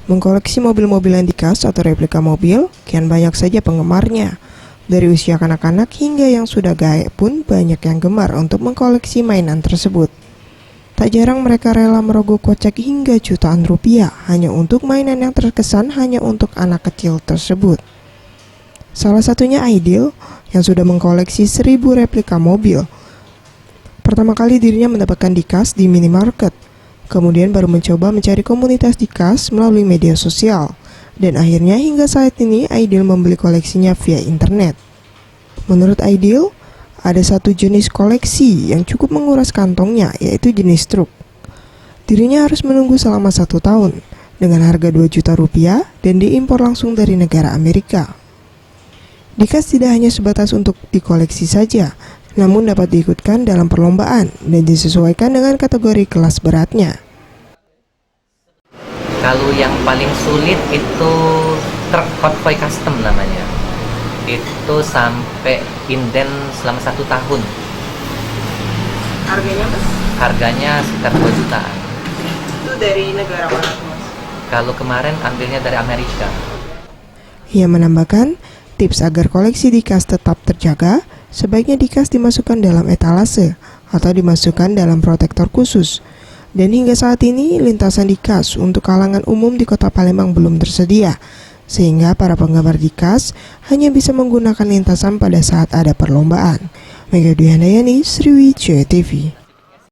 Mengkoleksi mobil-mobilan diecast atau replika mobil, kian banyak saja penggemarnya. Dari usia kanak-kanak hingga yang sudah gaek pun banyak yang gemar untuk mengkoleksi mainan tersebut. Tak jarang mereka rela merogoh kocek hingga jutaan rupiah hanya untuk mainan yang terkesan hanya untuk anak kecil tersebut. Salah satunya Aidil yang sudah mengkoleksi 1000 replika mobil. Pertama kali dirinya mendapatkan diecast di minimarket, kemudian baru mencoba mencari komunitas diecast melalui media sosial. Dan akhirnya hingga saat ini Aidil membeli koleksinya via internet. Menurut Aidil, ada satu jenis koleksi yang cukup menguras kantongnya, yaitu jenis truk. Dirinya harus menunggu selama 1 tahun dengan harga 2 juta rupiah dan diimpor langsung dari negara Amerika. Diecast tidak hanya sebatas untuk dikoleksi saja, namun dapat diikutkan dalam perlombaan dan disesuaikan dengan kategori kelas beratnya. Kalau yang paling sulit itu truk konvoy custom namanya. Itu sampai inden selama 1 tahun. Harganya Mas? Harganya sekitar 2 jutaan. Itu dari negara mana Mas? Kalau kemarin ambilnya dari Amerika. Ia menambahkan, tips agar koleksi diecast tetap terjaga, sebaiknya diecast dimasukkan dalam etalase atau dimasukkan dalam protektor khusus. Dan hingga saat ini lintasan diecast untuk kalangan umum di Kota Palembang belum tersedia, sehingga para penggemar diecast hanya bisa menggunakan lintasan pada saat ada perlombaan. Megawati Handayani, Sriwijaya TV.